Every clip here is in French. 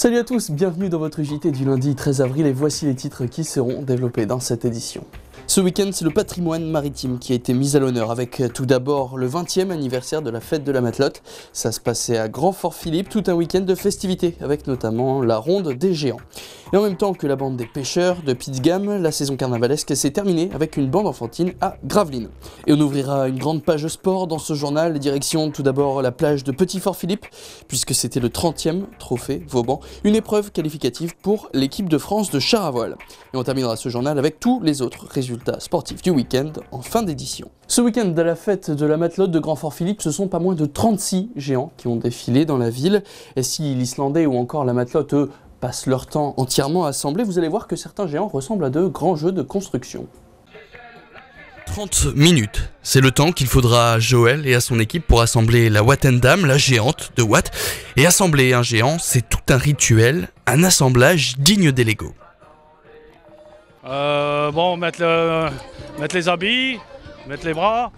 Salut à tous, bienvenue dans votre JT du lundi 13 avril et voici les titres qui seront développés dans cette édition. Ce week-end, c'est le patrimoine maritime qui a été mis à l'honneur avec tout d'abord le 20e anniversaire de la fête de la Matelote. Ça se passait à Grand-Fort-Philippe, tout un week-end de festivités avec notamment la ronde des géants. Et en même temps que la bande des pêcheurs de Pitzgam, la saison carnavalesque s'est terminée avec une bande enfantine à Gravelines. Et on ouvrira une grande page sport dans ce journal, direction tout d'abord la plage de Petit-Fort-Philippe, puisque c'était le 30e trophée Vauban, une épreuve qualificative pour l'équipe de France de char à voile. Et on terminera ce journal avec tous les autres résultats sportifs du week-end en fin d'édition. Ce week-end à la fête de la Matelote de Grand-Fort-Philippe, ce sont pas moins de 36 géants qui ont défilé dans la ville. Et si l'Islandais ou encore la Matelote, eux, passent leur temps entièrement assemblés, vous allez voir que certains géants ressemblent à de grands jeux de construction. 30 minutes, c'est le temps qu'il faudra à Joël et à son équipe pour assembler la Wattendam, la géante de Watt. Et assembler un géant, c'est tout un rituel, un assemblage digne des Lego. Mettre les habits, mettre les bras,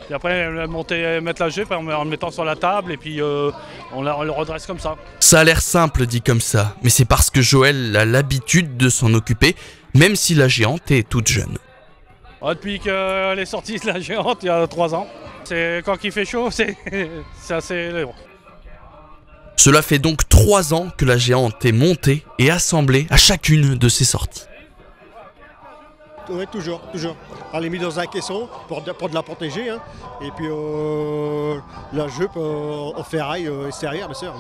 puis après mettre la jupe en le mettant sur la table et puis on le redresse comme ça. Ça a l'air simple dit comme ça, mais c'est parce que Joël a l'habitude de s'en occuper, même si la géante est toute jeune. Depuis qu'elle est sortie de la géante il y a 3 ans, c'est quand il fait chaud, c'est assez léger. Cela fait donc 3 ans que la géante est montée et assemblée à chacune de ses sorties. Oui, toujours. On l'a mis dans un caisson pour de la protéger. Hein. Et puis la jupe en ferraille extérieure, bien sûr.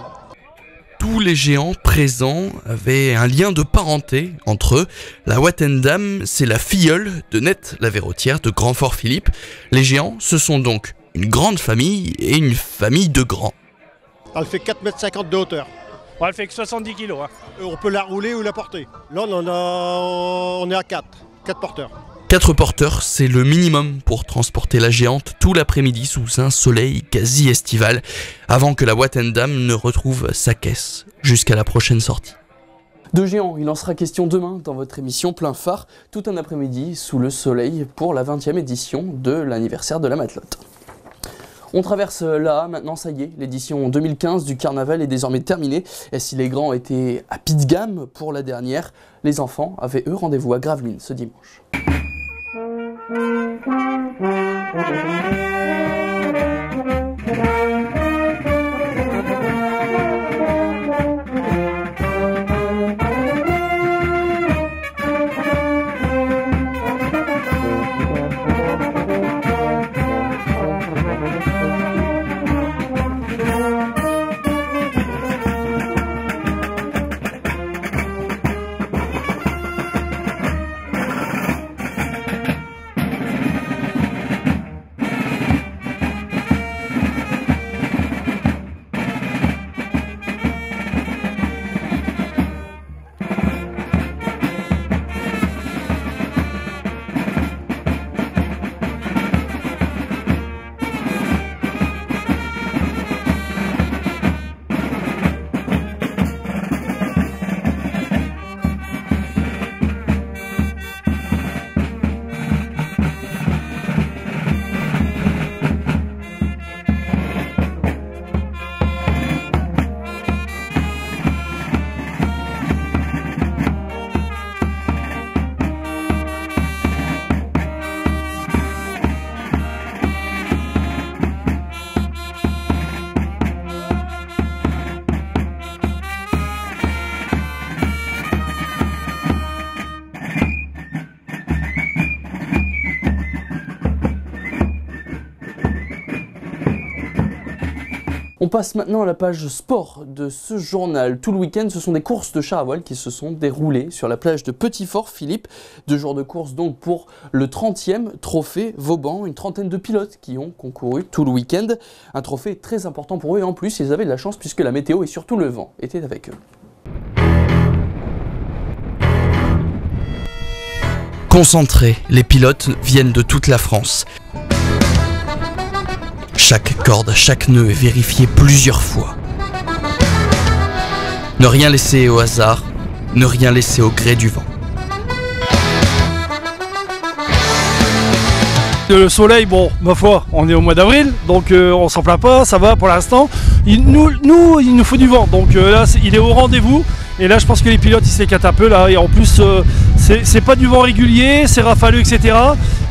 Tous les géants présents avaient un lien de parenté entre eux. La Wattendam, c'est la filleule de Nette la Verrotière de Grand-Fort-Philippe. Les géants, ce sont donc une grande famille et une famille de grands. Elle fait 4,50 m de hauteur. Ouais, elle fait que 70 kg. Hein. On peut la rouler ou la porter. Là, on est à 4 porteurs. 4 porteurs, c'est le minimum pour transporter la géante tout l'après-midi sous un soleil quasi estival, avant que la Wattendam ne retrouve sa caisse jusqu'à la prochaine sortie. De géants, il en sera question demain dans votre émission Plein Phare, tout un après-midi sous le soleil pour la 20e édition de l'anniversaire de la Matelote. On traverse là, maintenant ça y est, l'édition 2015 du carnaval est désormais terminée. Et si les grands étaient à Pitzgam pour la dernière, les enfants avaient eux rendez-vous à Gravelines ce dimanche. On passe maintenant à la page sport de ce journal. Tout le week-end, ce sont des courses de char à voile qui se sont déroulées sur la plage de Petit-Fort-Philippe. 2 jours de course donc pour le 30e trophée Vauban. Une trentaine de pilotes qui ont concouru tout le week-end. Un trophée très important pour eux et en plus, ils avaient de la chance puisque la météo et surtout le vent étaient avec eux. Concentrés, les pilotes viennent de toute la France. Chaque corde, chaque nœud est vérifié plusieurs fois. Ne rien laisser au hasard, ne rien laisser au gré du vent. Le soleil, bon, ma foi, on est au mois d'avril, donc on s'en plaint pas, ça va pour l'instant. il nous faut du vent. Donc là, il est au rendez-vous. Et là, je pense que les pilotes, ils s'éclatent un peu là. Et en plus, c'est pas du vent régulier, c'est rafaleux, etc.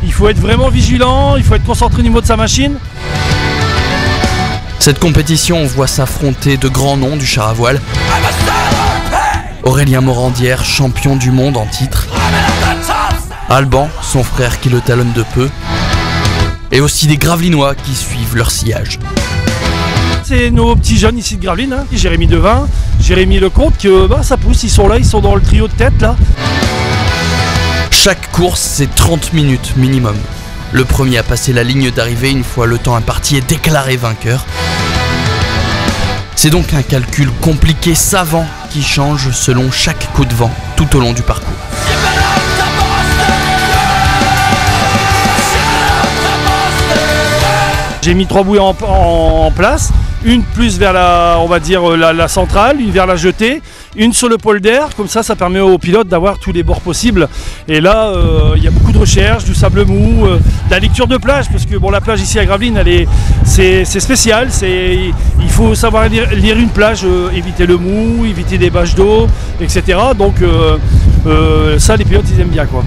Il faut être vraiment vigilant, il faut être concentré au niveau de sa machine. Cette compétition voit s'affronter de grands noms du char à voile. Aurélien Morandière, champion du monde en titre. Alban, son frère qui le talonne de peu. Et aussi des Gravelinois qui suivent leur sillage. C'est nos petits jeunes ici de Gravelines, hein. Jérémy Devin, Jérémy Lecomte, que ça pousse, ils sont là, ils sont dans le trio de tête là. Chaque course, c'est 30 minutes minimum. Le premier à passer la ligne d'arrivée une fois le temps imparti est déclaré vainqueur. C'est donc un calcul compliqué, savant, qui change selon chaque coup de vent tout au long du parcours. J'ai mis 3 bouées en place, une plus vers la, on va dire, la centrale, une vers la jetée, une sur le polder, comme ça permet aux pilotes d'avoir tous les bords possibles. Et là, il y a beaucoup de recherche, du sable mou, de la lecture de plage, parce que bon, la plage ici à Gravelines, c'est spécial, il faut savoir lire une plage, éviter le mou, éviter des bâches d'eau, etc. Donc ça, les pilotes, ils aiment bien, quoi.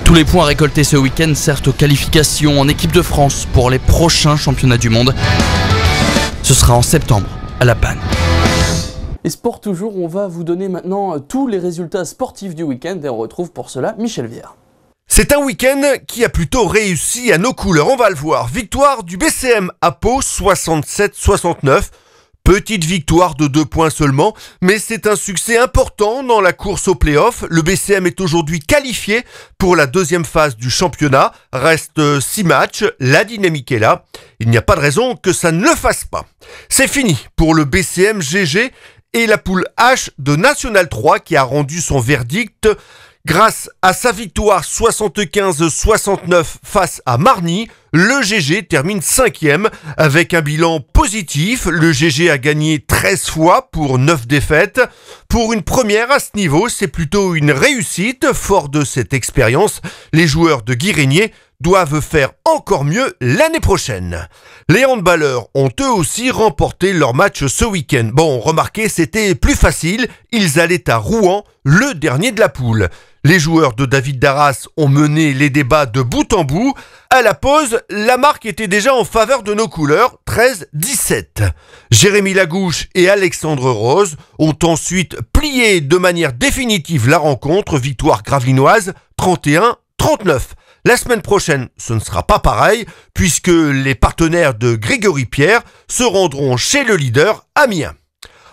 Tous les points récoltés ce week-end servent aux qualifications en équipe de France pour les prochains championnats du monde. Ce sera en septembre à La Panne. Et sport toujours, on va vous donner maintenant tous les résultats sportifs du week-end et on retrouve pour cela Michel Vière. C'est un week-end qui a plutôt réussi à nos couleurs, on va le voir. Victoire du BCM à Pau, 67-69. Petite victoire de 2 points seulement, mais c'est un succès important dans la course au play-off. Le BCM est aujourd'hui qualifié pour la deuxième phase du championnat. Reste 6 matchs, la dynamique est là. Il n'y a pas de raison que ça ne le fasse pas. C'est fini pour le BCM GG et la poule H de National 3 qui a rendu son verdict. Grâce à sa victoire 75-69 face à Marny, le GG termine 5e avec un bilan positif. Le GG a gagné 13 fois pour 9 défaites. Pour une première à ce niveau, c'est plutôt une réussite. Fort de cette expérience, les joueurs de Guy Régnier doivent faire encore mieux l'année prochaine. Les handballeurs ont eux aussi remporté leur match ce week-end. Bon, remarquez, c'était plus facile. Ils allaient à Rouen, le dernier de la poule. Les joueurs de David Darras ont mené les débats de bout en bout. À la pause, la marque était déjà en faveur de nos couleurs, 13-17. Jérémy Lagouche et Alexandre Rose ont ensuite plié de manière définitive la rencontre, victoire gravelinoise, 31-39. La semaine prochaine, ce ne sera pas pareil, puisque les partenaires de Grégory Pierre se rendront chez le leader, Amiens.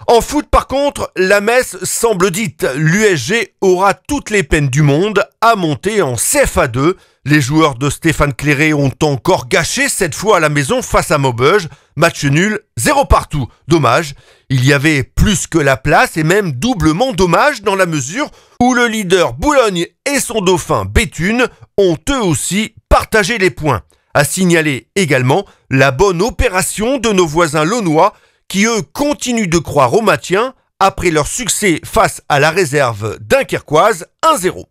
En foot, par contre, la messe semble dite. L'USG aura toutes les peines du monde à monter en CFA2. Les joueurs de Stéphane Cléré ont encore gâché cette fois à la maison face à Maubeuge. Match nul, 0 partout. Dommage, il y avait plus que la place et même doublement dommage dans la mesure où le leader Boulogne et son dauphin Béthune ont eux aussi partagé les points. À signaler également la bonne opération de nos voisins launois qui eux continuent de croire au maintien après leur succès face à la réserve dunkerquoise 1-0.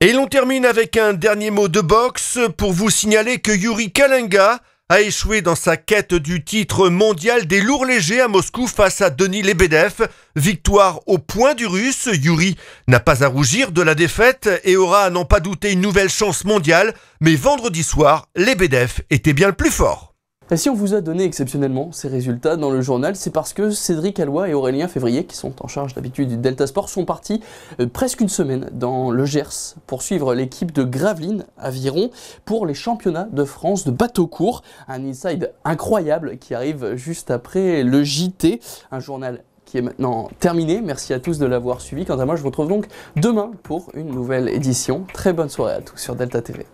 Et l'on termine avec un dernier mot de boxe pour vous signaler que Yuri Kalenga a échoué dans sa quête du titre mondial des lourds légers à Moscou face à Denis Lebedev. Victoire au point du Russe, Yuri n'a pas à rougir de la défaite et aura à n'en pas douter une nouvelle chance mondiale. Mais vendredi soir, Lebedev était bien le plus fort. Et si on vous a donné exceptionnellement ces résultats dans le journal, c'est parce que Cédric Alloy et Aurélien Février, qui sont en charge d'habitude du Delta Sport, sont partis presque une semaine dans le Gers pour suivre l'équipe de Gravelines Aviron pour les championnats de France de bateau court. Un inside incroyable qui arrive juste après le JT, un journal qui est maintenant terminé. Merci à tous de l'avoir suivi. Quant à moi, je vous retrouve donc demain pour une nouvelle édition. Très bonne soirée à tous sur Delta TV.